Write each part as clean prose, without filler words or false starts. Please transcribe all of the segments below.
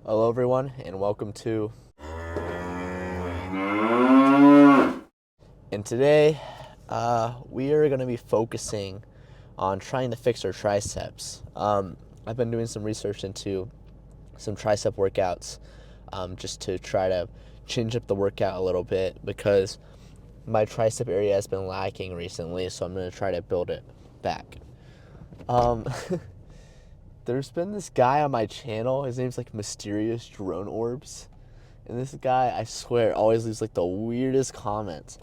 Hello, everyone, and welcome to. And today, we are going to be focusing on trying to fix our triceps. I've been doing some research into some tricep workouts, just to try to change up the workout a little bit because my tricep area has been lacking recently, so I'm going to try to build it back. There's been this guy on my channel. His name's like Mysterious Drone Orbs. And this guy, I swear, always leaves like the weirdest comments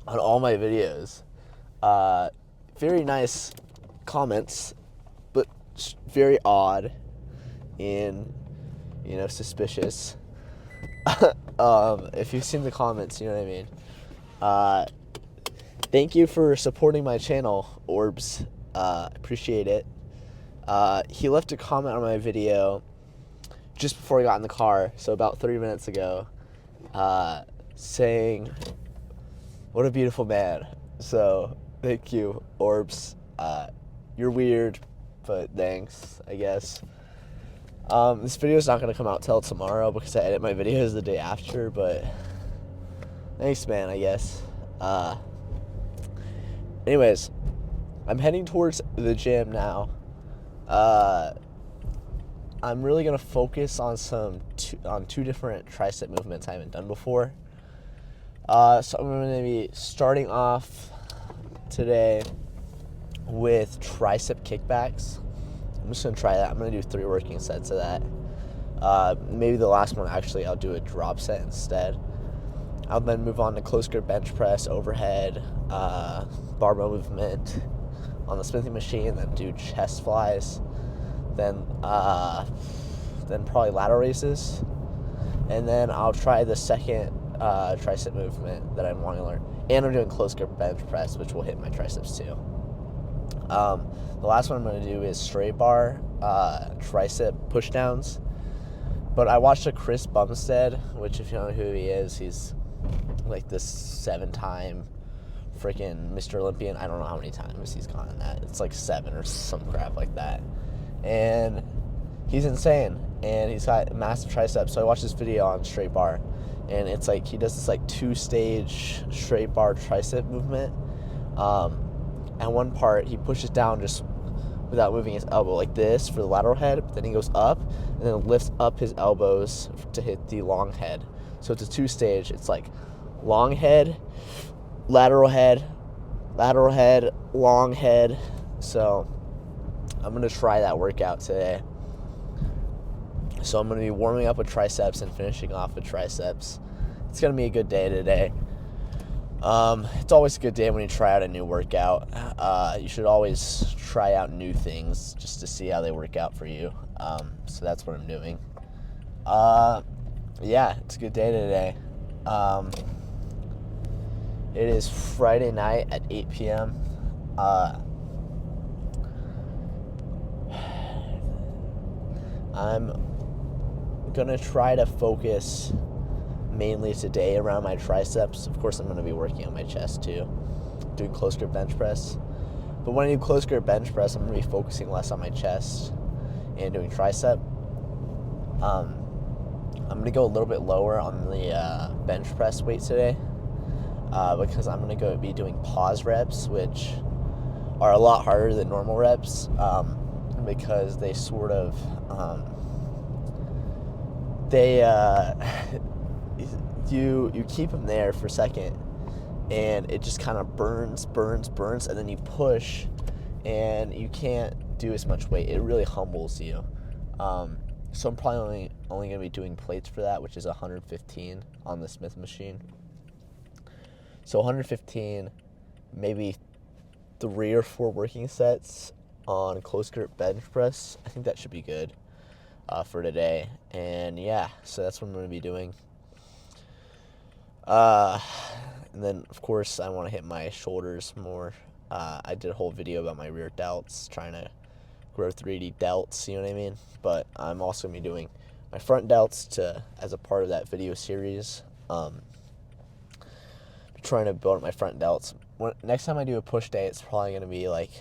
on all my videos. Very nice comments, but very odd and, suspicious. If you've seen the comments, you know what I mean. Thank you for supporting my channel, Orbs. Appreciate it. He left a comment on my video just before I got in the car, so about 30 minutes ago, saying, "What a beautiful man." So, thank you, Orbs. You're weird, but thanks, I guess. This video is not going to come out till tomorrow because I edit my videos the day after, but thanks, man, I guess. Anyways, I'm heading towards the gym now. I'm really gonna focus on two different tricep movements I haven't done before. So I'm gonna be starting off today with tricep kickbacks. I'm just gonna try that. I'm gonna do 3 working sets of that. Maybe the last one, actually, I'll do a drop set instead. I'll then move on to close grip bench press, overhead, barbell movement on the smithing machine, then do chest flies, then probably lateral raises, and then I'll try the second tricep movement that I want to learn, and I'm doing close grip bench press, which will hit my triceps too. The last one I'm going to do is straight bar tricep push downs, but I watched a Chris Bumstead, which, if you don't know who he is, he's like this 7-time freaking Mr. Olympian. I don't know how many times he's gone in that. It's like 7 or some crap like that. And he's insane. And he's got massive triceps. So I watched this video on straight bar. And it's like he does this like 2-stage straight bar tricep movement. And one part he pushes down just without moving his elbow like this for the lateral head. But then he goes up and then lifts up his elbows to hit the long head. So it's a 2-stage. It's like long head, lateral head, long head. So I'm going to try that workout today. So I'm going to be warming up with triceps and finishing off with triceps. It's going to be a good day today. It's always a good day when you try out a new workout. You should always try out new things just to see how they work out for you. So that's what I'm doing. Yeah, it's a good day today. It is Friday night at 8 p.m. I'm going to try to focus mainly today around my triceps. Of course, I'm going to be working on my chest too, doing close grip bench press. But when I do close grip bench press, I'm going to be focusing less on my chest and doing tricep. I'm going to go a little bit lower on the bench press weight today. Because I'm going to be doing pause reps, which are a lot harder than normal reps, because they sort of, you keep them there for a second, and it just kind of burns, and then you push, and you can't do as much weight. It really humbles you. So I'm probably only going to be doing plates for that, which is 115 on the Smith machine. So 115, maybe 3 or 4 working sets on close grip bench press. I think that should be good for today. And yeah, so that's what I'm going to be doing. And then, of course, I want to hit my shoulders more. I did a whole video about my rear delts, trying to grow 3D delts, you know what I mean? But I'm also going to be doing my front delts as a part of that video series. Trying to build up my front delts. Next time I do a push day, it's probably going to be like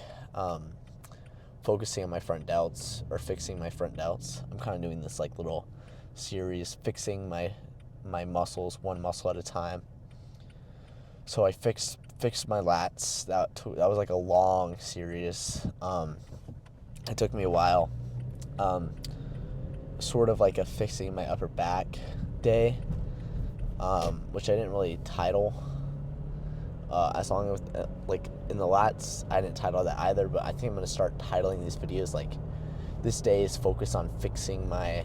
focusing on my front delts or fixing my front delts. I'm kind of doing this like little series, fixing my muscles one muscle at a time. So I fixed my lats. That was like a long series. It took me a while. Sort of like a fixing my upper back day, which I didn't really title. As long as like in the lats, I didn't title that either. But I think I'm gonna start titling these videos like this day is focused on fixing my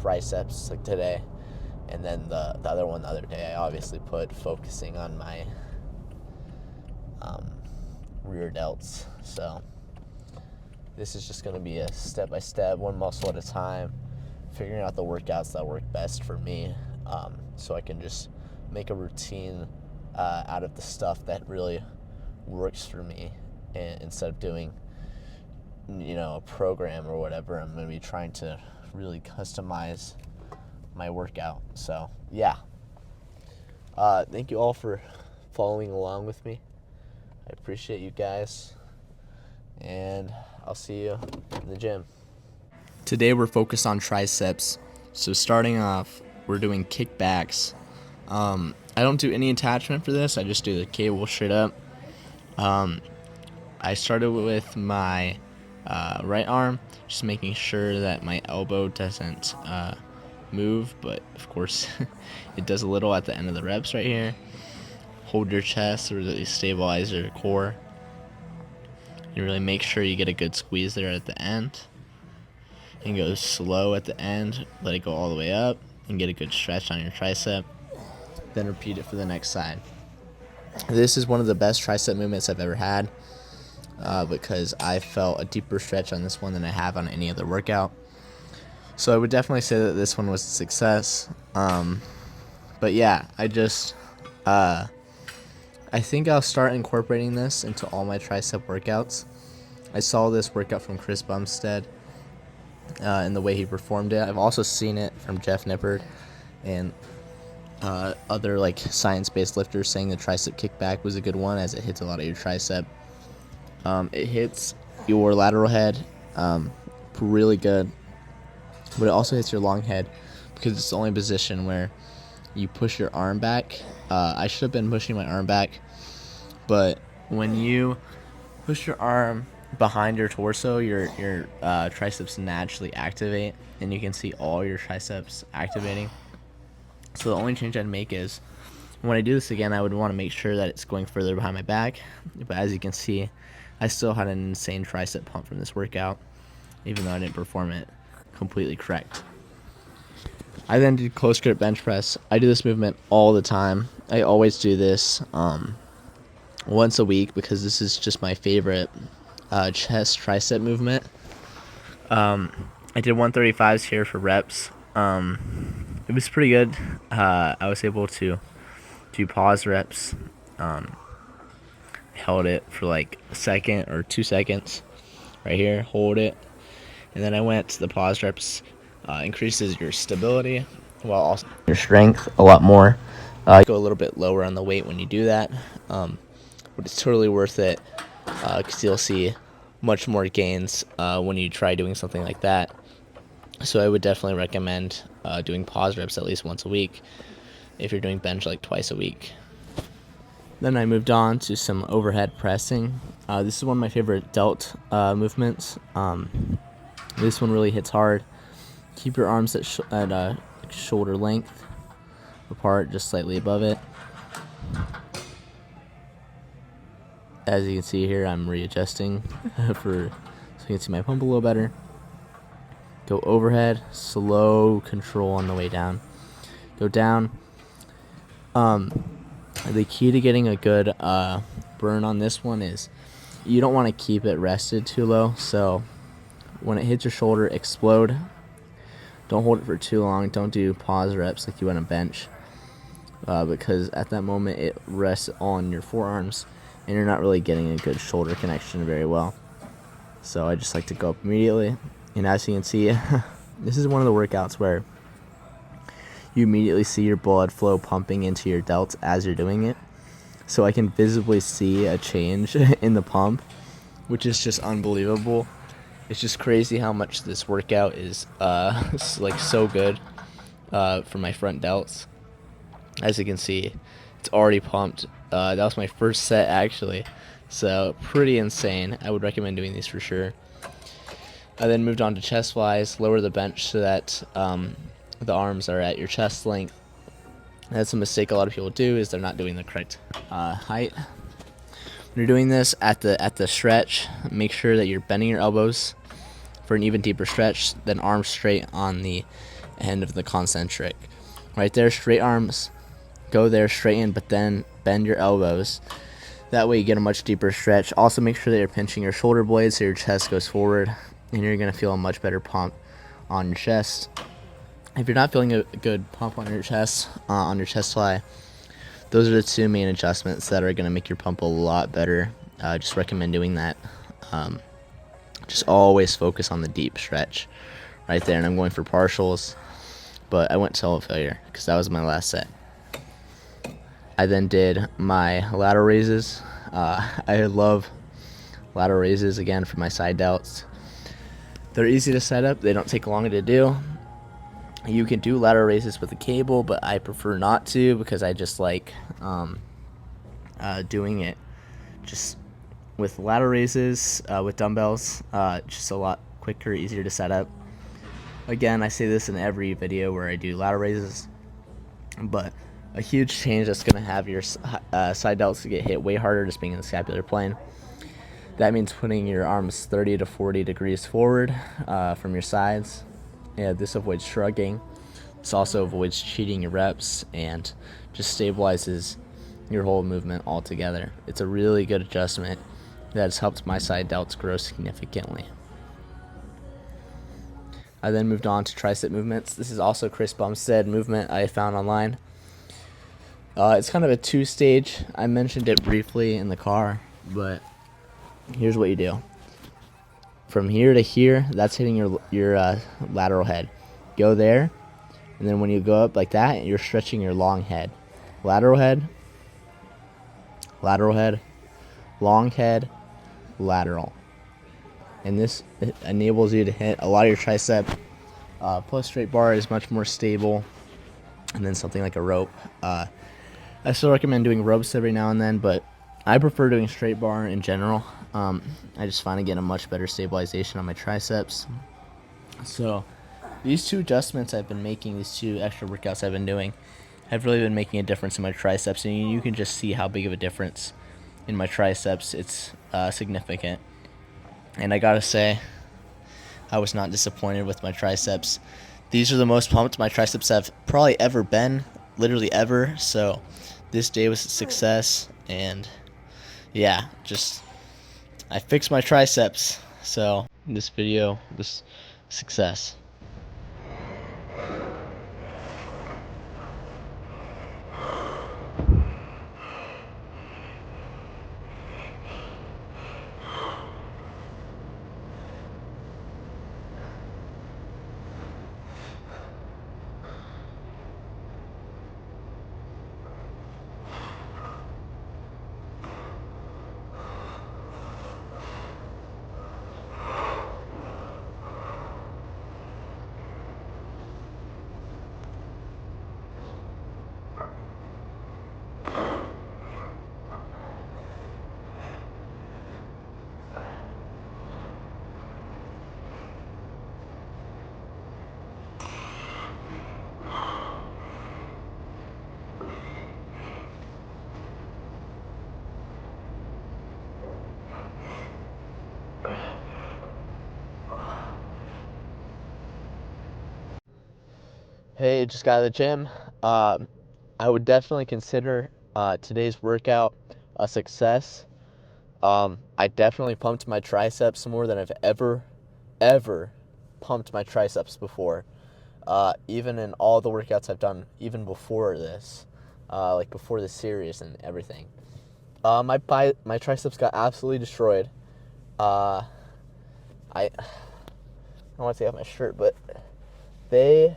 triceps, like today, and then the other one the other day I obviously put focusing on my rear delts. So this is just gonna be a step by step, one muscle at a time, figuring out the workouts that work best for me, so I can just make a routine out of the stuff that really works for me, and instead of doing a program or whatever, I'm going to be trying to really customize my workout. So yeah, thank you all for following along with me. I appreciate you guys, and I'll see you in the gym. Today we're focused on triceps. So starting off, we're doing kickbacks. I don't do any attachment for this. I just do the cable straight up. I started with my right arm, just making sure that my elbow doesn't move, but of course it does a little at the end of the reps right here. Hold your chest to really stabilize your core. You really make sure you get a good squeeze there at the end. And go slow at the end, let it go all the way up, and get a good stretch on your tricep. Then repeat it for the next side. This is one of the best tricep movements I've ever had, because I felt a deeper stretch on this one than I have on any other workout. So I would definitely say that this one was a success. But yeah, I think I'll start incorporating this into all my tricep workouts. I saw this workout from Chris Bumstead and the way he performed it. I've also seen it from Jeff Nippard and other like science-based lifters saying the tricep kickback was a good one, as it hits a lot of your tricep. It hits your lateral head really good, but it also hits your long head because it's the only position where you push your arm back. I should have been pushing my arm back, but when you push your arm behind your torso, your triceps naturally activate, and you can see all your triceps activating. So the only change I'd make is when I do this again, I would want to make sure that it's going further behind my back. But as you can see, I still had an insane tricep pump from this workout, even though I didn't perform it completely correct. I then did close grip bench press. I do this movement all the time. I always do this once a week because this is just my favorite chest tricep movement. I did 135s here for reps. It was pretty good. I was able to do pause reps. Held it for like a second or 2 seconds right here, hold it, and then I went to the pause reps. Increases your stability while also your strength a lot more. Go a little bit lower on the weight when you do that, but it's totally worth it because you'll see much more gains when you try doing something like that. So I would definitely recommend doing pause reps at least once a week if you're doing bench like twice a week. Then I moved on to some overhead pressing. This is one of my favorite delt movements. This one really hits hard. Keep your arms at shoulder length apart, just slightly above it. As you can see here, I'm readjusting so you can see my pump a little better. Go overhead, slow control on the way down. Go down. The key to getting a good burn on this one is you don't want to keep it rested too low. So when it hits your shoulder, explode. Don't hold it for too long. Don't do pause reps like you would on a bench, because at that moment it rests on your forearms and you're not really getting a good shoulder connection very well. So I just like to go up immediately. And as you can see, this is one of the workouts where you immediately see your blood flow pumping into your delts as you're doing it. So I can visibly see a change in the pump, which is just unbelievable. It's just crazy how much this workout is like so good. for my front delts. As you can see, it's already pumped. That was my first set actually, so pretty insane. I would recommend doing these for sure. I then moved on to chest flies, lower the bench so that the arms are at your chest length. That's a mistake a lot of people do, is they're not doing the correct height. When you're doing this at the stretch, make sure that you're bending your elbows for an even deeper stretch, then arms straight on the end of the concentric. Right there, straight arms, go there, straighten, but then bend your elbows. That way you get a much deeper stretch. Also make sure that you're pinching your shoulder blades so your chest goes forward, and you're going to feel a much better pump on your chest. If you're not feeling a good pump on your chest fly, those are the two main adjustments that are going to make your pump a lot better. Just recommend doing that. Just always focus on the deep stretch right there. And I'm going for partials, but I went solo failure because that was my last set. I then did my lateral raises. I love lateral raises again for my side delts. They're easy to set up. They don't take long to do. You can do lateral raises with a cable, but I prefer not to because I just like doing it just with lateral raises with dumbbells. Just a lot quicker, easier to set up. Again, I say this in every video where I do lateral raises, but a huge change that's going to have your side delts to get hit way harder just being in the scapular plane. That means putting your arms 30 to 40 degrees forward from your sides. Yeah, this avoids shrugging. This also avoids cheating your reps and just stabilizes your whole movement altogether. It's a really good adjustment that has helped my side delts grow significantly. I then moved on to tricep movements. This is also Chris Bumstead movement I found online. It's kind of a two-stage. I mentioned it briefly in the car, but here's what you do. From here to here, that's hitting your lateral head. Go there, and then when you go up like that, you're stretching your long head. Lateral head, long head, lateral. And this enables you to hit a lot of your tricep. Plus straight bar is much more stable, and then something like a rope. I still recommend doing ropes every now and then, but I prefer doing straight bar in general. I just find I get a much better stabilization on my triceps. So these two adjustments I've been making, these two extra workouts I've been doing, have really been making a difference in my triceps, and you can just see how big of a difference in my triceps. It's significant. And I gotta say, I was not disappointed with my triceps. These are the most pumped my triceps have probably ever been, literally ever. So this day was a success, and yeah, just I fixed my triceps. So this video was success. Hey, just got out of the gym. I would definitely consider today's workout a success. I definitely pumped my triceps more than I've ever pumped my triceps before. Even in all the workouts I've done, even before this, like before the series and everything. My triceps got absolutely destroyed. I don't want to take off my shirt, but they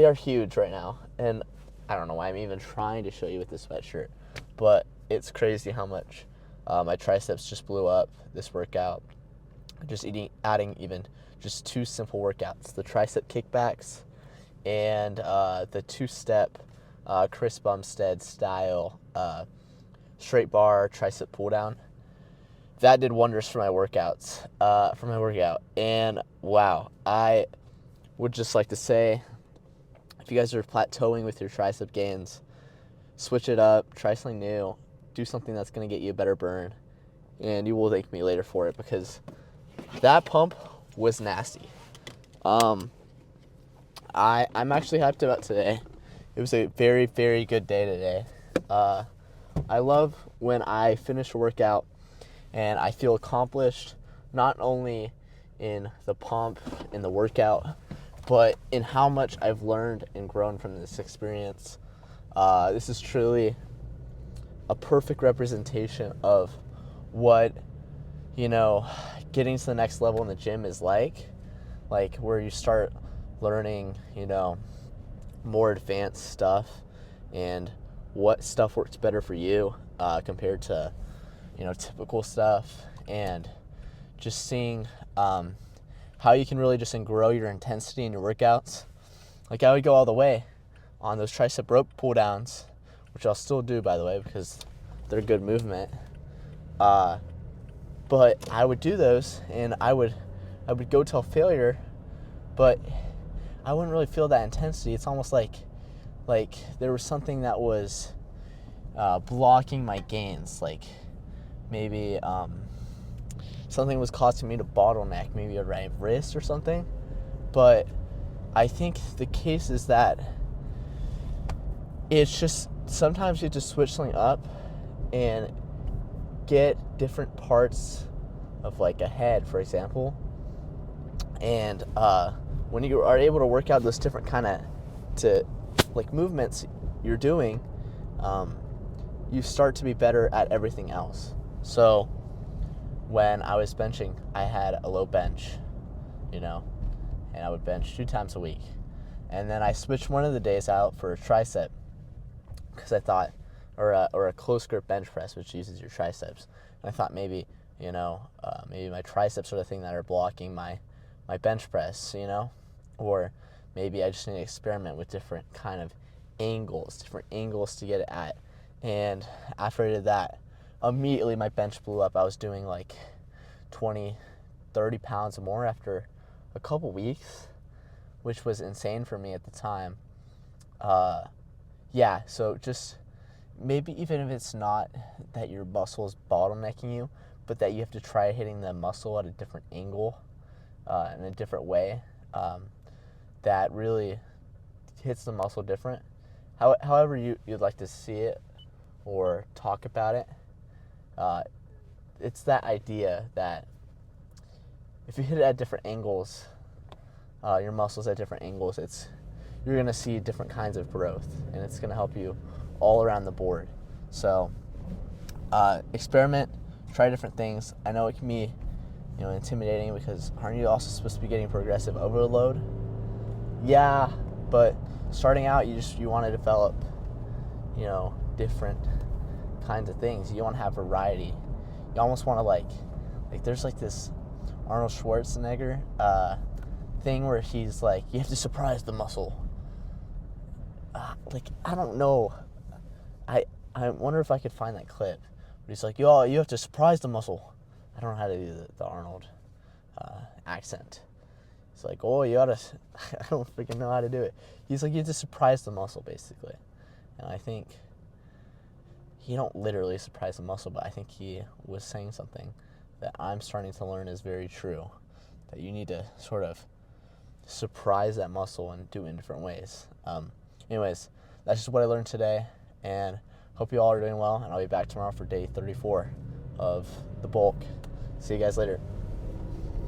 are huge right now, and I don't know why I'm even trying to show you with this sweatshirt, but it's crazy how much my triceps just blew up this workout. Just adding even just two simple workouts, the tricep kickbacks and the two-step Chris Bumstead style straight bar tricep pull down. That did wonders for my workouts, and wow, I would just like to say, if you guys are plateauing with your tricep gains, switch it up, try something new, do something that's going to get you a better burn, and you will thank me later for it, because that pump was nasty. I'm actually hyped about today. It was a very, very good day today. I love when I finish a workout and I feel accomplished, not only in the pump, in the workout, but in how much I've learned and grown from this experience. This is truly a perfect representation of what, getting to the next level in the gym is like where you start learning, more advanced stuff and what stuff works better for you compared to, typical stuff, and just seeing how you can really just grow your intensity in your workouts. Like, I would go all the way on those tricep rope pull downs, which I'll still do, by the way, because they're good movement. But I would do those, and I would go till failure, but I wouldn't really feel that intensity. It's almost like there was something that was blocking my gains. Like, maybe something was causing me to bottleneck, maybe a right wrist or something. But I think the case is that it's just sometimes you just switch something up and get different parts of like a head, for example, and when you are able to work out those different kind of movements you're doing, you start to be better at everything else. So when I was benching, I had a low bench, and I would bench 2 times a week, and then I switched one of the days out for a tricep, because I thought, or a close grip bench press, which uses your triceps. And I thought maybe my triceps are the thing that are blocking my bench press, or maybe I just need to experiment with different kind of angles to get it at. And after I did that, immediately my bench blew up. I was doing like 20, 30 pounds more after a couple weeks, which was insane for me at the time. So just maybe even if it's not that your muscle is bottlenecking you, but that you have to try hitting the muscle at a different angle, in a different way, that really hits the muscle different. However you'd like to see it or talk about it, it's that idea that if you hit it at different angles, your muscles at different angles, you're going to see different kinds of growth, and it's going to help you all around the board. So experiment, try different things. I know it can be intimidating, because aren't you also supposed to be getting progressive overload? Yeah, but starting out, you want to develop different kinds of things. You want to have variety. You almost want to like there's like this Arnold Schwarzenegger thing where he's like, you have to surprise the muscle. I don't know. I wonder if I could find that clip. But he's like, yo, you have to surprise the muscle. I don't know how to do the Arnold accent. It's like, oh, you gotta, I don't freaking know how to do it. He's like, you have to surprise the muscle, basically. And I think he don't literally surprise the muscle, but I think he was saying something that I'm starting to learn is very true. That you need to sort of surprise that muscle and do it in different ways. Anyways, that's just what I learned today, and hope you all are doing well, and I'll be back tomorrow for day 34 of the bulk. See you guys later.